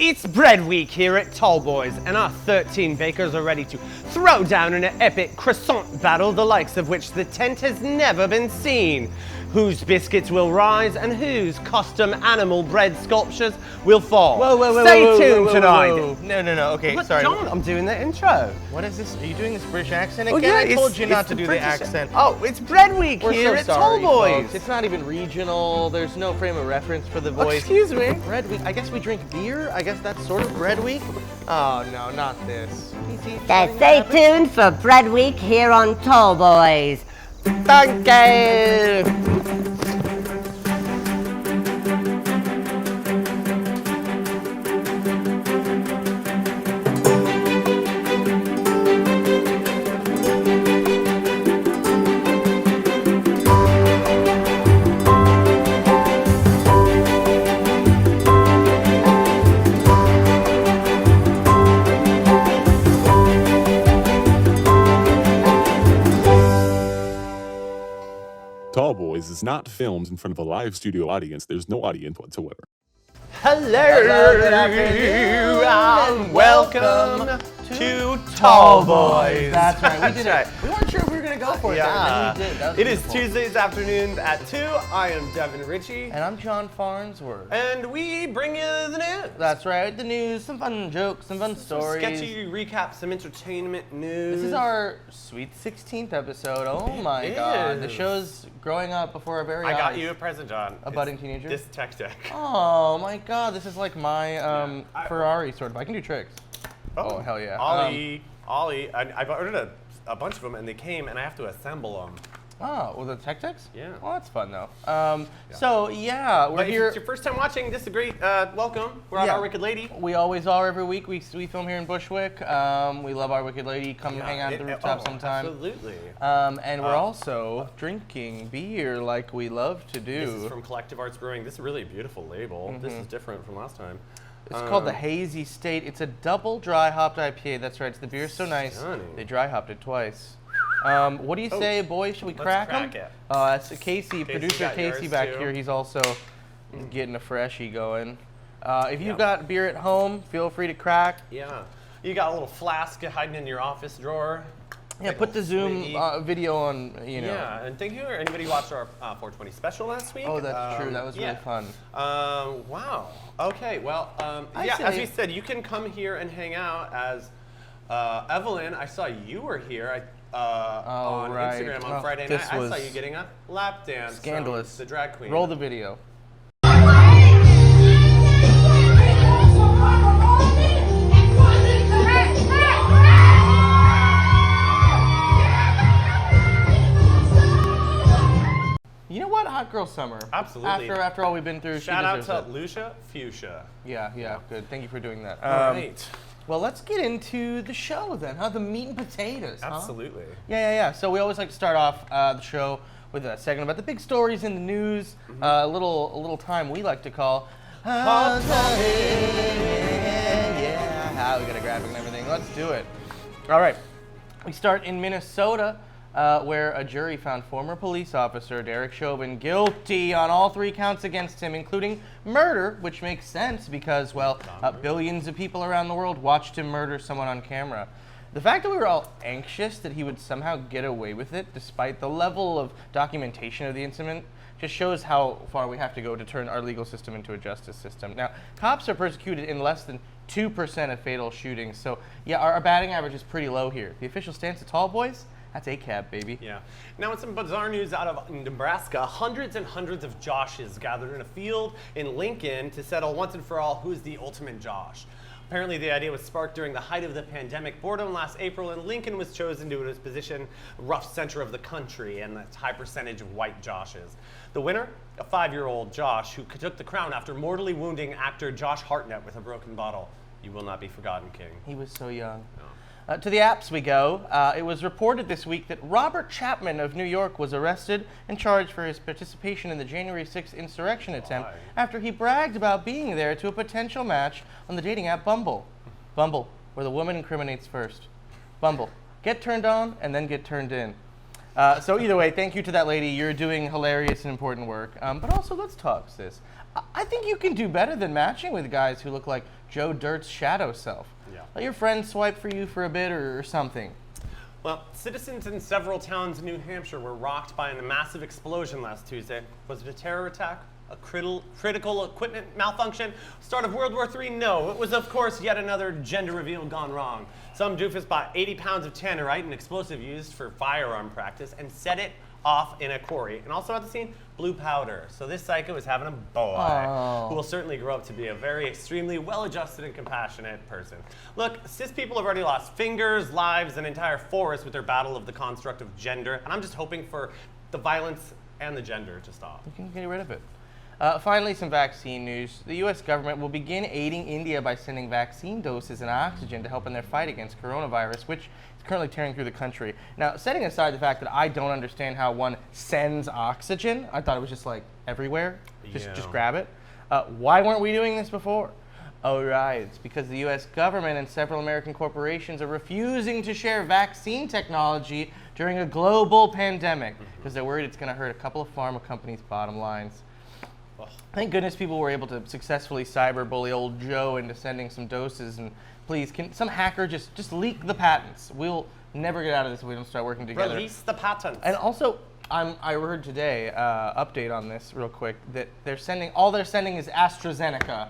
It's bread week here at TallBoys, and our 13 bakers are ready to throw down in an epic croissant battle the likes of which the tent has never been seen. Whose biscuits will rise and whose custom animal bread sculptures will fall. Stay tuned tonight. No. Okay, But sorry. John, I'm doing the intro. What is this? Are you doing this British accent Oh, again? yeah, I told you not to the do British- the accent. Oh, it's bread week We're here so at sorry, TallBoys. folks. It's not even regional. There's no frame of reference for the voice. Excuse me. Bread week. I guess we drink beer. I guess that's sort of bread week. Oh no, not this. Stay tuned for Bread Week here on TallBoys. Thank you. TallBoys is not filmed in front of a live studio audience. There's no audience whatsoever. Hello, and welcome to TallBoys. That's right. We did That's it. We weren't sure if we were gonna go for it. Yeah. There, and then we did. That was It is beautiful. Tuesdays afternoons at 2. I am Devin Ritchie, And I'm John Farnsworth. and we bring you the news. That's right. The news, some fun jokes, some fun stories. Sketchy recap, some entertainment news. This is our sweet 16th episode. Oh my God. The is. show's growing up before our very eyes. I got you a present, John. A budding teenager? This tech deck. Oh my God, this is like my Ferrari sort of. I can do tricks. Oh, hell yeah. Ollie, I ordered a bunch of them and they came and I have to assemble them. Oh, well, the tech decks? Yeah. Well, that's fun though. So yeah, we're But if here. it's your first time watching, this is a great welcome. We're at Yeah. Our Wicked Lady. We always are every week. We film here in Bushwick. We love Our Wicked Lady. Come hang out at the rooftop sometime. Absolutely. And we're also drinking beer like we love to do. This is from Collective Arts Brewing. This is really a beautiful label. This is different from last time. It's called the Hazy State. It's a double dry hopped IPA. That's right. It's the beer's so nice. Stunning. They dry hopped it twice. What do you say, boys? Should we crack them? crack it. That's Casey, producer got Casey yours, back too. here. He's also getting a freshie going. If you've got beer at home, feel free to crack. Yeah. You got a little flask hiding in your office drawer. Yeah, Like put a the Zoom sweetie. video on. You know. Yeah, and thank you. Anybody watched our 420 special last week? Oh, that's true. That was yeah. really fun. Wow. Okay. Well, yeah. As we said, you can come here and hang out. As Evelyn, I saw you were here. On right. Instagram on Well, Friday this night. I saw was you getting a lap dance. from Scandalous. The drag queen. Roll the video. You know what? Hot girl summer. Absolutely. After all we've been through, Shout she out deserves to it. Lucia Fuchsia. Yeah, good. Thank you for doing that. All right. Well, let's get into the show then, huh? The meat and potatoes, huh? Absolutely. Yeah. So we always like to start off the show with a segment about the big stories in the news. A little time we like to call Hot Topics. Yeah, how we got a graphic and everything. Let's do it. All right. We start in Minnesota, where a jury found former police officer Derek Chauvin guilty on all 3 counts against him, including murder, which makes sense because, well, billions of people around the world watched him murder someone on camera. The fact that we were all anxious that he would somehow get away with it, despite the level of documentation of the incident, just shows how far we have to go to turn our legal system into a justice system. Now, cops are persecuted in less than 2% of fatal shootings, so yeah, our batting average is pretty low here. The official stance of TallBoys? That's ACAB, baby. Yeah. Now, in some bizarre news out of Nebraska, hundreds and hundreds of Joshes gathered in a field in Lincoln to settle once and for all who is the ultimate Josh. Apparently, the idea was sparked during the height of the pandemic boredom last April, and Lincoln was chosen due to its position, rough center of the country, and its high percentage of white Joshes. The winner, a 5-year-old Josh, who took the crown after mortally wounding actor Josh Hartnett with a broken bottle. You will not be forgotten, King. He was so young. To the apps we go. It was reported this week that Robert Chapman of New York was arrested and charged for his participation in the January 6th insurrection attempt after he bragged about being there to a potential match on the dating app Bumble. Bumble, where the woman incriminates first. Bumble, get turned on and then get turned in. So either way, thank you to that lady. You're doing hilarious and important work. But also, let's talk, sis. I think you can do better than matching with guys who look like Joe Dirt's shadow self. Yeah. Let your friend swipe for you for a bit or something. Well, citizens in several towns in New Hampshire were rocked by a massive explosion last Tuesday. Was it a terror attack? A critical equipment malfunction? Start of World War III? No. It was, of course, yet another gender reveal gone wrong. Some doofus bought 80 pounds of tannerite, an explosive used for firearm practice, and set it off in a quarry. And also at the scene, blue powder. So this psycho is having a boy who will certainly grow up to be a very extremely well-adjusted and compassionate person. Look, cis people have already lost fingers, lives, and entire forests with their battle of the construct of gender. And I'm just hoping for the violence and the gender to stop. You can get rid of it. Finally, some vaccine news. The U.S. government will begin aiding India by sending vaccine doses and oxygen to help in their fight against coronavirus, which is currently tearing through the country. Now, setting aside the fact that I don't understand how one sends oxygen, I thought it was just like everywhere. Just grab it. Why weren't we doing this before? Oh, right. It's because the U.S. government and several American corporations are refusing to share vaccine technology during a global pandemic because they're worried it's going to hurt a couple of pharma companies' bottom lines. Thank goodness people were able to successfully cyberbully old Joe into sending some doses. And please, can some hacker just leak the patents? We'll never get out of this if we don't start working together. Release the patents. And also, I heard today, update on this real quick, that all they're sending is AstraZeneca.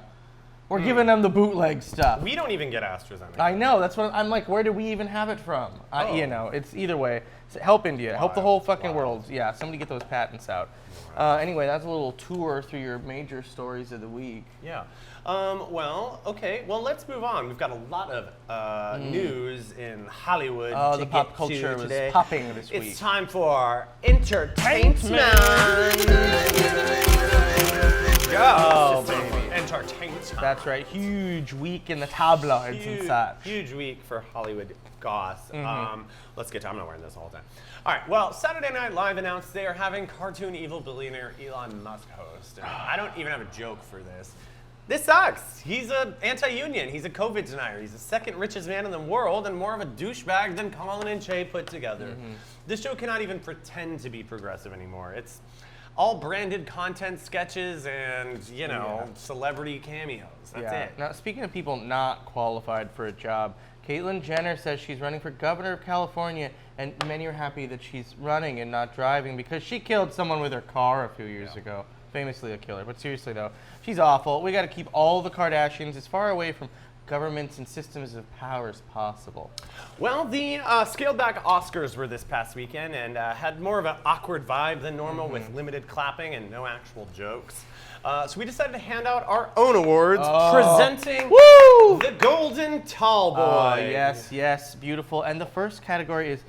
We're giving them the bootleg stuff. We don't even get AstraZeneca. I know, that's what I'm like, where do we even have it from? You know, it's either way. Help India, help the whole fucking world. Yeah, somebody get those patents out. Anyway, that's a little tour through your major stories of the week. Yeah. Well, okay. Well, let's move on. We've got a lot of news in Hollywood to the get pop culture to was today. popping this week. It's time for entertainment. Oh, baby. Entertainment. That's right. Huge week in the tabloids and such. Huge week for Hollywood goss. Let's get to I'm not wearing this all the time. All right, well, Saturday Night Live announced they are having cartoon evil billionaire Elon Musk host. And I don't even have a joke for this. This sucks. He's an anti-union. He's a COVID denier. He's the second richest man in the world and more of a douchebag than Colin and Che put together. This show cannot even pretend to be progressive anymore. It's all branded content sketches and, you know, celebrity cameos. That's it. Now, speaking of people not qualified for a job, Kaitlyn Jenner says she's running for governor of California, and many are happy that she's running and not driving because she killed someone with her car a few years ago. Famously a killer. But seriously, though, she's awful. We got to keep all the Kardashians as far away from governments and systems of power as possible. Well, the scaled-back Oscars were this past weekend and had more of an awkward vibe than normal with limited clapping and no actual jokes. So we decided to hand out our own awards, presenting the Golden TallBoys. Yes, beautiful. And the first category is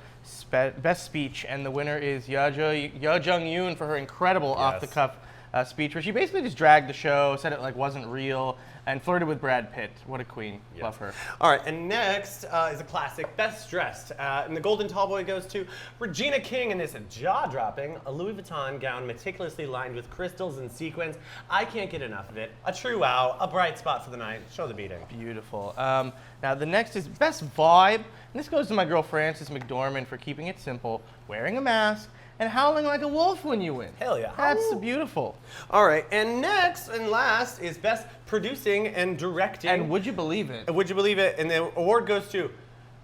Best Speech, and the winner is Yo Jung-yoon for her incredible off-the-cuff speech, where she basically just dragged the show, said it like wasn't real, and flirted with Brad Pitt. What a queen. Love her. All right, and next is a classic, Best Dressed. And the Golden TallBoy goes to Regina King in this jaw-dropping Louis Vuitton gown meticulously lined with crystals and sequins. I can't get enough of it. A true wow, a bright spot for the night. Show the beating. Beautiful. Now the next is Best Vibe. And this goes to my girl Frances McDormand for keeping it simple, wearing a mask, and howling like a wolf when you win. Hell yeah. That's beautiful. All right, and next and last is Best Producing and Directing. And would you believe it? Would you believe it? And the award goes to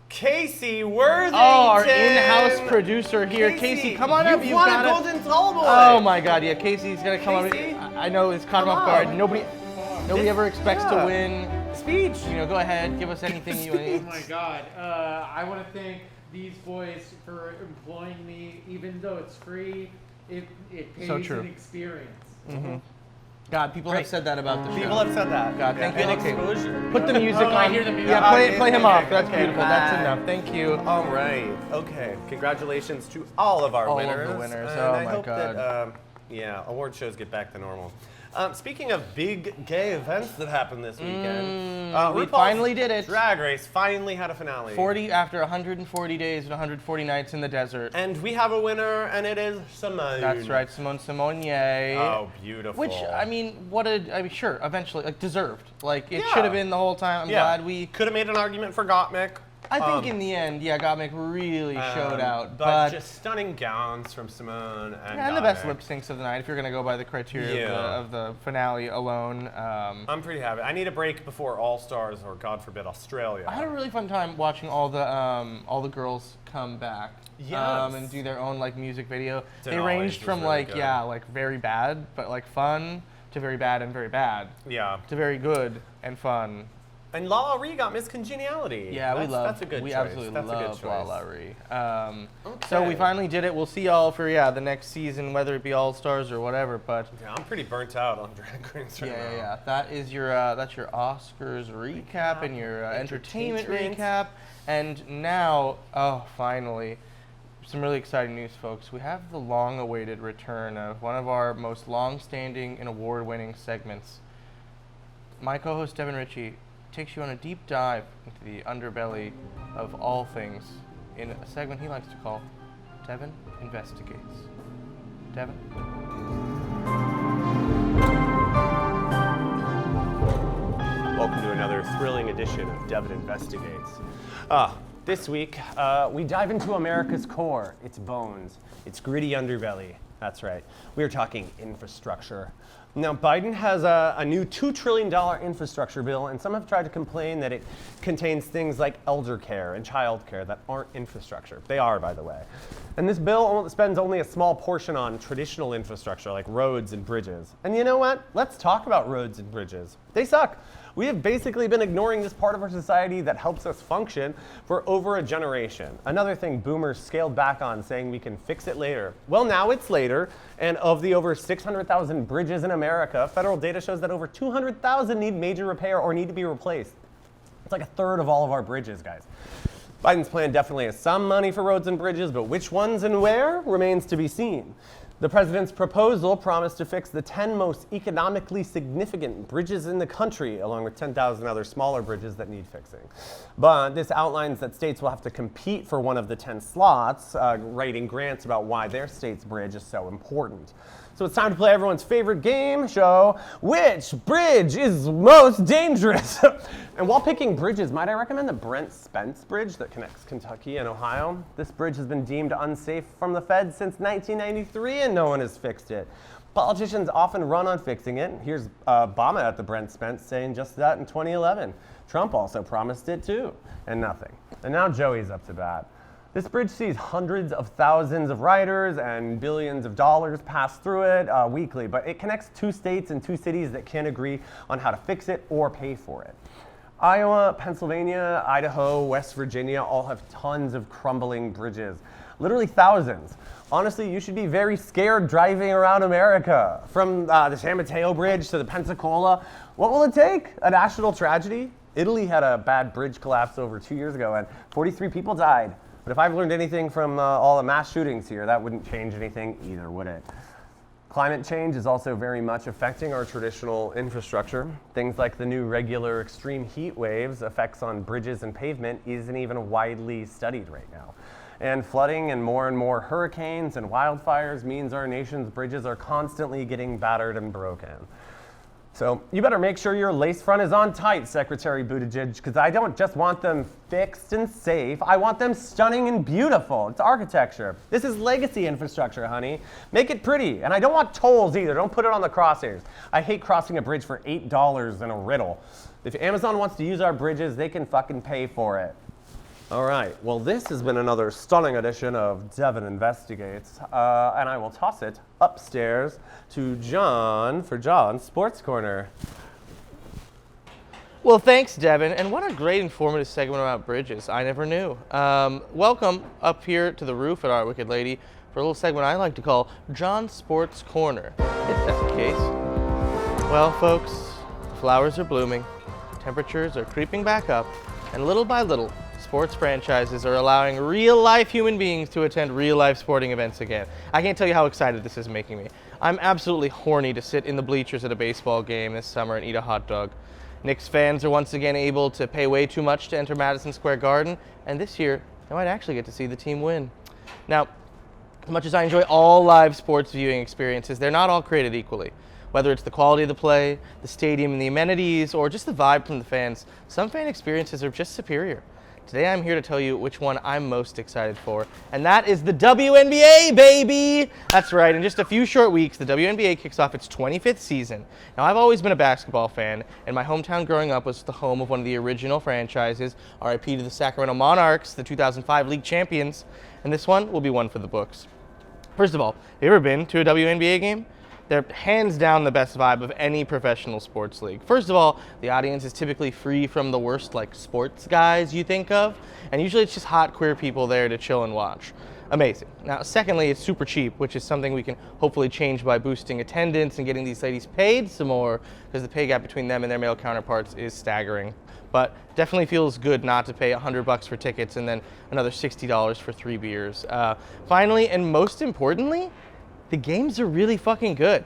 Casey Worthington. Oh, our in-house producer here. Casey, come on up. You've won got a Golden TallBoy. Oh my God, yeah, Casey's gonna come Casey? up. I know it's caught him off guard. Nobody ever expects to win. Speech. You know, go ahead, give us anything you want. Oh my God, I want to thank these boys for employing me, even though it's free. It pays So true. an experience. God, people have said that about the show. People have said that. God, thank you. And Okay, exposure. put the music on. I hear the music. Yeah, play him off. Okay, That's okay, beautiful. bye. That's enough. Thank you. All right. Okay. Congratulations to all of our All of winners. the winners. And Oh I my hope God. That, award shows get back to normal. Speaking of big gay events that happened this weekend, we RuPaul's finally did it. Drag Race finally had a finale. 40 after 140 days and 140 nights in the desert. And we have a winner, and it is Simone. That's right, Simone Simonier. Oh, beautiful. Which, I mean, sure, eventually, like, deserved. Like, it Yeah. should have been the whole time. I'm glad we... Could have made an argument for Gottmik. I think in the end, yeah, Gottmik really showed out. But just stunning gowns from Simone and the best Gottmik. lip syncs of the night, if you're going to go by the criteria of the finale alone. I'm pretty happy. I need a break before All Stars or, God forbid, Australia. I had a really fun time watching all the girls come back and do their own like music video. They ranged from really like very bad but like fun to very bad and very bad. Yeah. To very good and fun. And Lala Ree got Miss Congeniality. Yeah, that's a good choice. We absolutely that's love a good choice. Lala Ree. So we finally did it. We'll see y'all for the next season, whether it be All Stars or whatever. But yeah, I'm pretty burnt out on Drag Queens right now. Yeah. That is your that's your Oscars recap and your entertainment recap. And now, finally, some really exciting news, folks. We have the long-awaited return of one of our most long-standing and award-winning segments. My co-host Devin Ritchie takes you on a deep dive into the underbelly of all things in a segment he likes to call Devin Investigates. Devin? Welcome to another thrilling edition of Devin Investigates. This week, we dive into America's core, its bones, its gritty underbelly. That's right. We are talking infrastructure. Now, Biden has a new $2 trillion infrastructure bill, and some have tried to complain that it contains things like elder care and child care that aren't infrastructure. They are, by the way. And this bill spends only a small portion on traditional infrastructure like roads and bridges. And you know what? Let's talk about roads and bridges. They suck. We have basically been ignoring this part of our society that helps us function for over a generation. Another thing boomers scaled back on, saying we can fix it later. Well, now it's later, and of the over 600,000 bridges in America, federal data shows that over 200,000 need major repair or need to be replaced. It's like a third of all of our bridges, guys. Biden's plan definitely has some money for roads and bridges, but which ones and where remains to be seen. The president's proposal promised to fix the 10 most economically significant bridges in the country, along with 10,000 other smaller bridges that need fixing. But this outlines that states will have to compete for one of the 10 slots, writing grants about why their state's bridge is so important. So it's time to play everyone's favorite game show, which bridge is most dangerous? And while picking bridges, might I recommend the Brent Spence Bridge that connects Kentucky and Ohio? This bridge has been deemed unsafe from the feds since 1993 and no one has fixed it. Politicians often run on fixing it. Here's Obama at the Brent Spence saying just that in 2011. Trump also promised it too, and nothing. And now Joey's up to bat. This bridge sees hundreds of thousands of riders and billions of dollars pass through it weekly, but it connects 2 states and 2 cities that can't agree on how to fix it or pay for it. Iowa, Pennsylvania, Idaho, West Virginia all have tons of crumbling bridges, literally thousands. Honestly, you should be very scared driving around America. From the San Mateo Bridge to the Pensacola, what will it take? A national tragedy? Italy had a bad bridge collapse over 2 years ago and 43 people died. But if I've learned anything from all the mass shootings here, that wouldn't change anything either, would it? Climate change is also very much affecting our traditional infrastructure. Things like the new regular extreme heat waves, effects on bridges and pavement isn't even widely studied right now. And flooding and more hurricanes and wildfires means our nation's bridges are constantly getting battered and broken. So you better make sure your lace front is on tight, Secretary Buttigieg, because I don't just want them fixed and safe. I want them stunning and beautiful. It's architecture. This is legacy infrastructure, honey. Make it pretty. And I don't want tolls either. Don't put it on the crosshairs. I hate crossing a bridge for $8 in a riddle. If Amazon wants to use our bridges, they can fucking pay for it. All right, well, this has been another stunning edition of Devin Investigates, and I will toss it upstairs to John for John's Sports Corner. Well, thanks, Devin, and what a great informative segment about bridges. I never knew. Welcome up here to the roof at Our Wicked Lady for a little segment I like to call John's Sports Corner. If that's the case. Well, folks, flowers are blooming, temperatures are creeping back up, and little by little, sports franchises are allowing real-life human beings to attend real-life sporting events again. I can't tell you how excited this is making me. I'm absolutely horny to sit in the bleachers at a baseball game this summer and eat a hot dog. Knicks fans are once again able to pay way too much to enter Madison Square Garden, and this year, they might actually get to see the team win. Now, as much as I enjoy all live sports viewing experiences, they're not all created equally. Whether it's the quality of the play, the stadium and the amenities, or just the vibe from the fans, some fan experiences are just superior. Today I'm here to tell you which one I'm most excited for, and that is the WNBA, baby! That's right, in just a few short weeks, the WNBA kicks off its 25th season. Now, I've always been a basketball fan, and my hometown growing up was the home of one of the original franchises, RIP to the Sacramento Monarchs, the 2005 league champions, and this one will be one for the books. First of all, have you ever been to a WNBA game? They're hands down the best vibe of any professional sports league. First of all, the audience is typically free from the worst sports guys you think of, and usually it's just hot queer people there to chill and watch. Amazing. Now, secondly, it's super cheap, which is something we can hopefully change by boosting attendance and getting these ladies paid some more, because the pay gap between them and their male counterparts is staggering. But definitely feels good not to pay $100 for tickets and then another $60 for 3 beers. Finally, and most importantly, the games are really fucking good.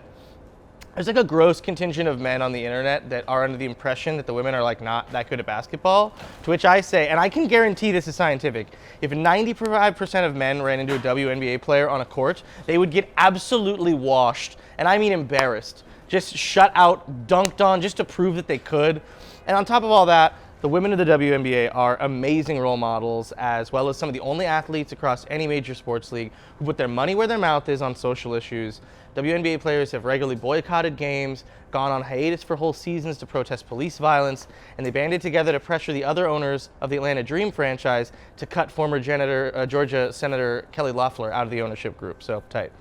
There's a gross contingent of men on the internet that are under the impression that the women are not that good at basketball, to which I say, and I can guarantee this is scientific, if 95% of men ran into a WNBA player on a court, they would get absolutely washed, and I mean embarrassed. Just shut out, dunked on, just to prove that they could. And on top of all that, the women of the WNBA are amazing role models, as well as some of the only athletes across any major sports league who put their money where their mouth is on social issues. WNBA players have regularly boycotted games, gone on hiatus for whole seasons to protest police violence, and they banded together to pressure the other owners of the Atlanta Dream franchise to cut former Georgia Senator Kelly Loeffler out of the ownership group. So tight.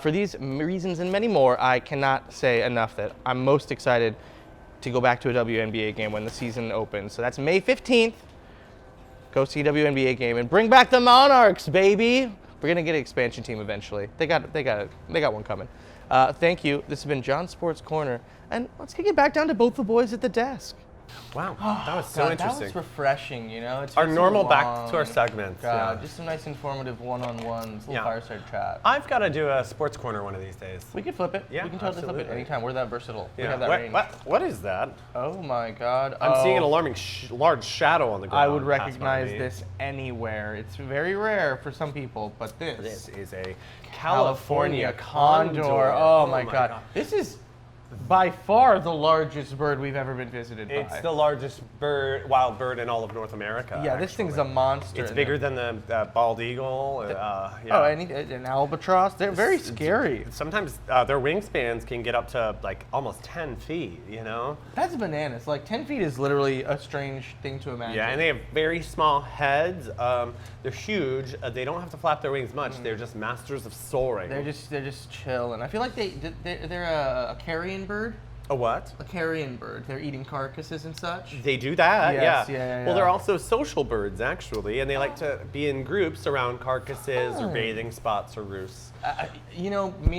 For these reasons and many more, I cannot say enough that I'm most excited to go back to a WNBA game when the season opens. So that's May 15th. Go see a WNBA game and bring back the Monarchs, baby. We're gonna get an expansion team eventually. They got one coming. Thank you. This has been John's Sports Corner, and let's kick it back down to both the boys at the desk. Wow, that was so interesting. That was refreshing, It's Our been so normal long. back to our segments. God, Yeah. just some nice informative one-on-ones, little fireside chat. I've got to do a sports corner one of these days. We could flip it. Yeah, we can totally flip it absolutely. anytime. We're that versatile. We Yeah. have that range. What is that? Oh my God. I'm seeing an alarming large shadow on the ground. I would pass by recognize me. this anywhere. It's very rare for some people, but this This is a California Condor. Oh my God. This is by far the largest bird we've ever been visited by. It's the largest wild bird in all of North America. Yeah, this thing's a monster. It's bigger than the bald eagle. Oh, an albatross. They're very scary. Sometimes their wingspans can get up to almost 10 feet, That's bananas. 10 feet is literally a strange thing to imagine. Yeah, and they have very small heads. They're huge. They don't have to flap their wings much. They're just masters of soaring. They're just chilling. I feel like they're a carrion bird. A what? A carrion bird. They're eating carcasses and such. They do that, Yes, yeah. yeah. Well, they're also social birds, actually, and they like to be in groups around carcasses or bathing spots or roosts. Me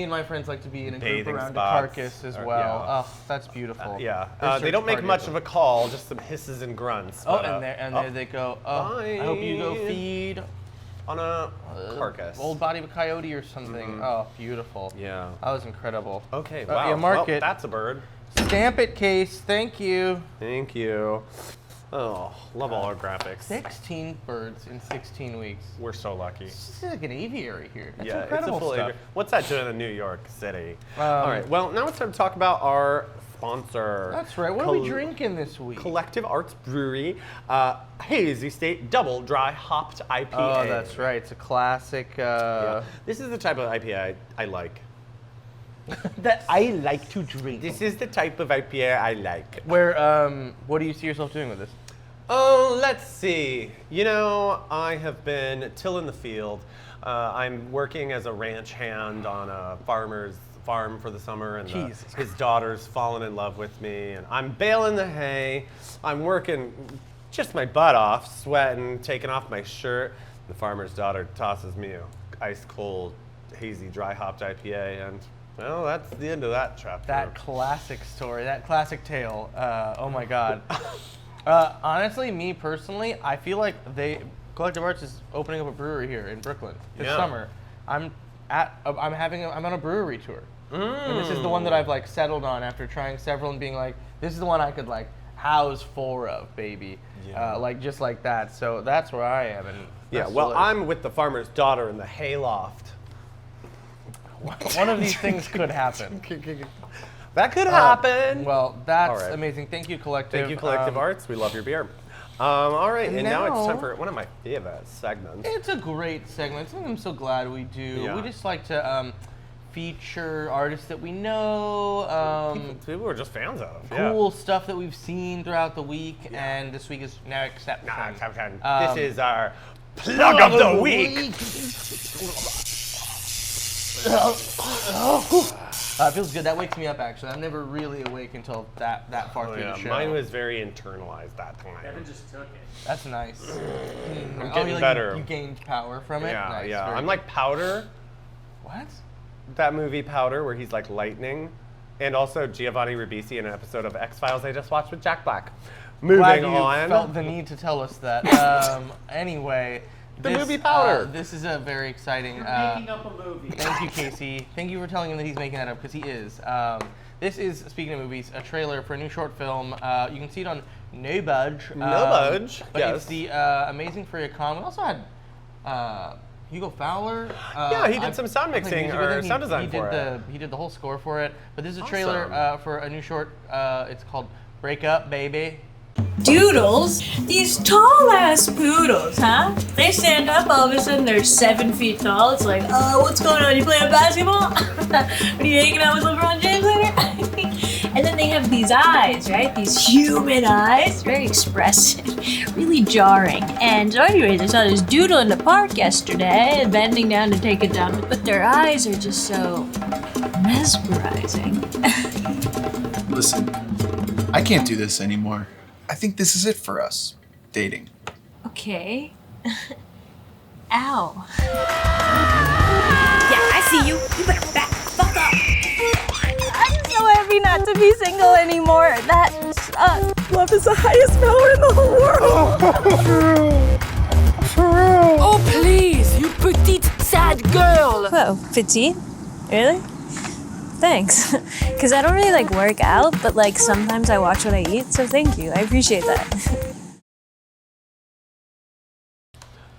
and my friends like to be in a group Bathing around spots, a carcass as well. yeah. Oh, that's beautiful. Yeah, They're they don't search make party much them. of a call, just some hisses and grunts. Oh, but, there they go. Oh, I hope you go bye. feed On a carcass. old body of a coyote or something. Oh, beautiful. Yeah. That was incredible. Okay, wow. Yeah, mark well, it. That's a bird. Stamp it, Case. Thank you. Thank you. Oh, love all our graphics. 16 birds in 16 weeks. We're so lucky. This is like an aviary here. That's Yeah, incredible it's a full stuff. aviary. What's that doing in New York City? All right, well, now it's time to talk about our sponsor. That's right. What are we drinking this week? Collective Arts Brewery, Hazy State Double Dry Hopped IPA. Oh, that's right. It's a classic. Yeah. This is the type of IPA I like. That I like to drink. This is the type of IPA I like. What do you see yourself doing with this? Oh, let's see. I have been tilling the field. I'm working as a ranch hand on a farmer's farm for the summer, and his daughter's fallen in love with me, and I'm baling the hay. I'm working just my butt off, sweating, taking off my shirt. The farmer's daughter tosses me a ice cold, hazy, dry hopped IPA, and well, that's the end of that chapter. That classic story, that classic tale. Oh my God. Honestly, me personally, I feel like Collective Arts is opening up a brewery here in Brooklyn this summer. I'm on a brewery tour. And this is the one that I've settled on after trying several and being like, this is the one I could house 4 of, baby. Yeah. Just like that. So that's where I am. And Yeah, well, I'm with the farmer's daughter in the hayloft. one of these things could happen. That could happen. Well, that's All right. amazing. Thank you, Collective. Thank you, Collective Arts. We love your beer. All right, and now it's time now- for one of my favorite segments. It's a great segment. Something I'm so glad we do. Yeah. We just like to feature artists that we know, People we're just fans of. cool stuff that we've seen throughout the week, and this week is no exception. This is our plug of the week. It feels good. That wakes me up, actually. I'm never really awake until that far through the show. Mine was very internalized that time. Devin just took it. That's nice. I'm getting better. You gained power from it? Yeah, Nice, yeah. very I'm good. like Powder, What? that movie Powder, where he's like lightning, and also Giovanni Ribisi in an episode of X-Files I just watched with Jack Black. Glad Moving you on. felt the need to tell us that. Anyway. The movie Powder. This is a very exciting... You're making up a movie. Thank you, Casey. Thank you for telling him that he's making that up, because he is. This is, speaking of movies, a trailer for a new short film. You can see it on No Budge. No Budge, But yes. it's the amazing Fareeha Khan. We also had Hugo Fowler. Yeah, he did some sound I played mixing music with or him. sound design for it. He did the whole score for it. But this is a trailer Awesome. for a new short. It's called Break Up, Baby. Doodles? These tall ass poodles, huh? They stand up, all of a sudden they're 7 feet tall. It's like, what's going on? You playing basketball? Are you hanging out with LeBron James later? And then they have these eyes, right? These human eyes, very expressive, really jarring. And so anyways, I saw this doodle in the park yesterday, bending down to take it down, but their eyes are just so mesmerizing. Listen, I can't do this anymore. I think this is it for us. Dating. Okay. Ow. Yeah, I see you. You better back the fuck up. I'm so happy not to be single anymore. That sucks. Love is the highest power in the whole world. Oh, please, you petite sad girl. Whoa, petite? Really? Thanks. Because I don't really like work out, but like sometimes I watch what I eat, so thank you. I appreciate that.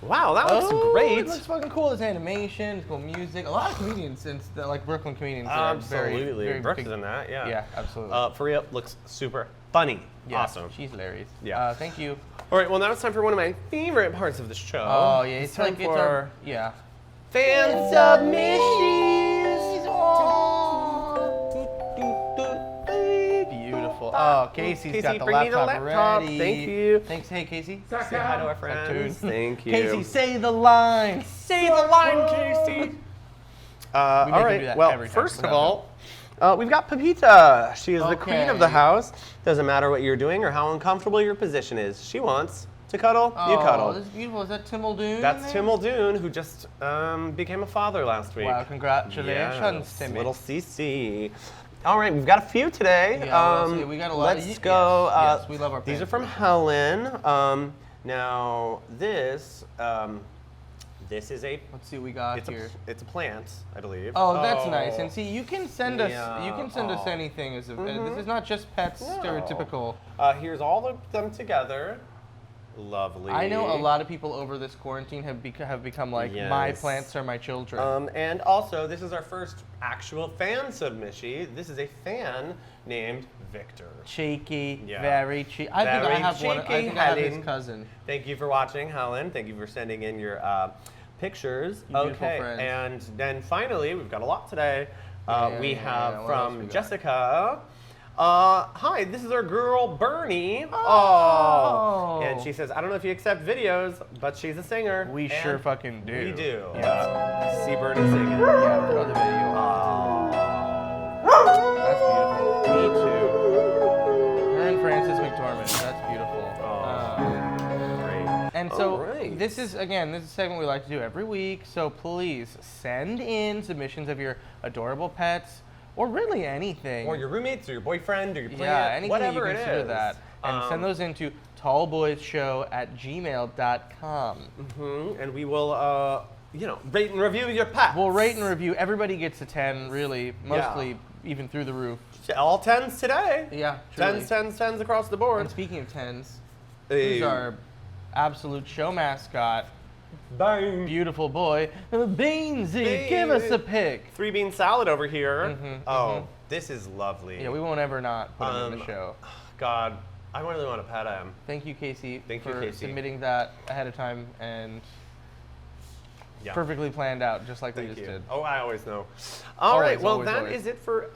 Wow, that looks great. It looks fucking cool. There's animation, it's cool music. A lot of comedians, since like Brooklyn comedians, are very, Absolutely. very Brooke big. is in that, yeah. Yeah, absolutely. Fareeha looks super funny. Yeah, Awesome. She's hilarious. Yeah. Thank you. All right, well, now it's time for one of my favorite parts of the show. Oh yeah, it's time like it's for our yeah. fan submissions. Beautiful. Oh, Casey's Casey, got the bring me the laptop laptop. ready. Thank you. Thanks. Hey, Casey. Say hi to our friends. Thank you. Casey, say the line. say the line, Casey. All We make him do right. that Well, every time first of without all, we've got Pepita. She is the queen of the Okay. house. Doesn't matter what you're doing or how uncomfortable your position is. She wants to cuddle. You Oh, cuddle. this is beautiful. Is that Tim Muldoon? That's Tim Muldoon, who just became a father last week. Wow, congratulations, Yes, Timmy. little CC. All right, we've got a few today. Yeah, we got a lot. Let's go. Yes, we love our These fans. are from Helen. Now this is a Let's see what we got here. it's a plant, I believe. Oh, that's nice. And see, you can send us Yeah. anything. As this is not just pets, stereotypical. Here's all of them together. Lovely. I know a lot of people over this quarantine have become like, my Yes. plants are my children. And also, this is our first actual fan submission. This is a fan named Victor. Cheeky, Yeah. very cheeky. I think I Very have one. I cheeky, think I have his Helen. cousin. Thank you for watching, Helen. Thank you for sending in your pictures. You beautiful Okay, friends. and then finally, we've got a lot today. We have What else from we got? Jessica. Hi, this is our girl Bernie. Oh. And she says, I don't know if you accept videos, but she's a singer. We And sure fucking do. We do. Yeah. Let's see Bernie singing. Yeah, throw the video. That's beautiful. Me too. Her and Frances McDormand. That's beautiful. Great. And so Alright. this is a segment we like to do every week. So please send in submissions of your adorable pets, or really anything. Or your roommates, or your boyfriend, or your plant, yeah, anything whatever you it consider is. that. And send those into tallboysshow@gmail.com. And we will, rate and review your pets. We'll rate and review. Everybody gets a 10, really, mostly even through the roof. All 10s today. Yeah, truly. 10s across the board. And speaking of 10s, Hey. who's our absolute show mascot? Bang. Beautiful boy, Beansy. Give us a pick. 3 bean salad over here. This is lovely. Yeah, we won't ever not put him in the show. God, I really want to pat him. Thank you, Casey, Thank you, for Casey. submitting that ahead of time and Yeah. perfectly planned out, just like we Thank just you. did. Oh, I always know. All right, Always, well, always, that always. is it for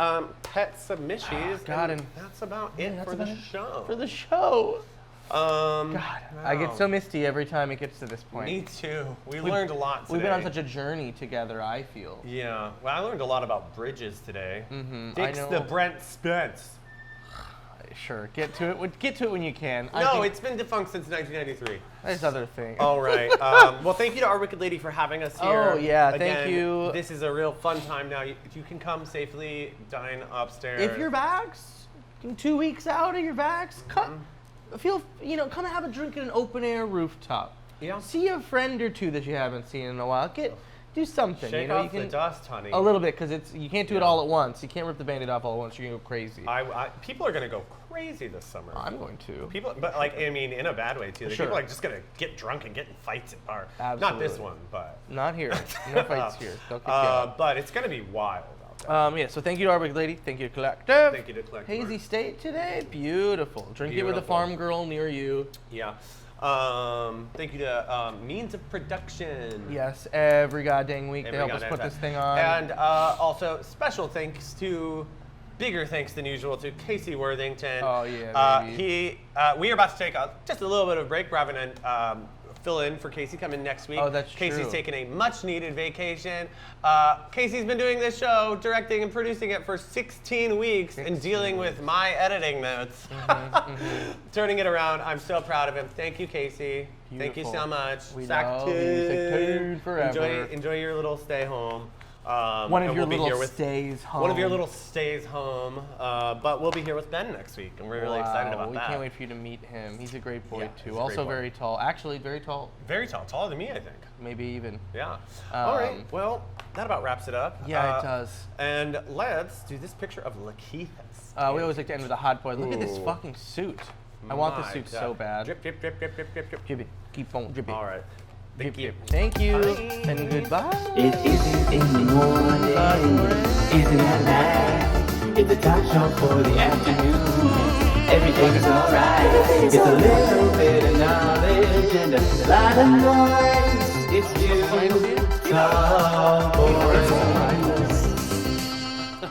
pet submissions. God, and and that's about it for the show. For the show. God, I get so misty every time it gets to this point. Me too. We learned a lot today. We've been on such a journey together, I feel. Yeah. Well, I learned a lot about bridges today. Mm-hmm. Fix the Brent Spence. Sure, get to it. Get to it when you can. No, it's been defunct since 1993. There's other things. All right. Well, thank you to our Wicked Lady for having us here. Oh, yeah, Again, thank you. This is a real fun time now. You can come safely, dine upstairs. If you're vaxxed, 2 weeks out of your vax, come come have a drink at an open air rooftop. Yeah. See a friend or two that you haven't seen in a while. Do something. Shake off the dust, honey. A little bit, because you can't do it all at once. You can't rip the Band-Aid off all at once. You're gonna go crazy. People are gonna go crazy this summer. I'm going to. People, but I mean, in a bad way too. Sure. People are just gonna get drunk and get in fights at bars. Absolutely. Not this one, but not here. No fights here. Don't get going. But it's gonna be wild out there. Yeah. So thank you to our Wicked Lady. Thank you to Collective. Thank you to Collective. Hazy State today. Beautiful. Drink it with a farm girl near you. Yeah. Thank you to Means of Production. Yes, every goddamn week they help us put this thing on. And also special thanks bigger thanks than usual to Casey Worthington. Oh yeah, baby. We are about to take just a little bit of a break. We're having to fill in for Casey coming next week. Oh, that's Casey's true. taking a much needed vacation. Casey's been doing this show, directing and producing it for 16 weeks and dealing with my editing notes. Turning it around. I'm so proud of him. Thank you, Casey. Beautiful. Thank you so much. We Sack love tune. Music Tune forever. Enjoy your little stay home. One of your little stays home. One of your little stays home. But we'll be here with Ben next week, and we're really excited about that. We can't wait for you to meet him. He's a great boy, he's too. a great Also boy. very tall. Actually, very tall. Very tall. Taller than me, I think. Maybe even. Yeah. All right. Well, that about wraps it up. Yeah, it does. And let's do this picture of Lakeith. We always like to end with a hot boy. Look at this Ooh. fucking suit. I want this My suit God. so bad. Drip, drip, drip, drip, drip, drip, drip. Drip it. Keep on dripping. All right. Thank you. Thank you. Bye. And goodbye. It isn't in the morning, isn't at night. It's a talk show for the afternoon. Everything is alright. It's a little bit of knowledge and a lot of noise. It's you, TallBoys.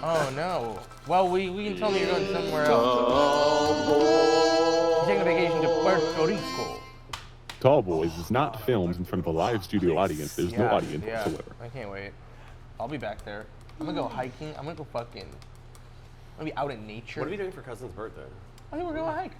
Oh no. Well, we can tell me you're going somewhere else. Taking a vacation to Puerto Rico. TallBoys is not filmed in front of a live studio audience. There's no audience yeah. whatsoever. I can't wait. I'll be back there. I'm gonna go hiking. I'm gonna go be out in nature. What are we doing for Cousin's birthday? I think we're going to hike.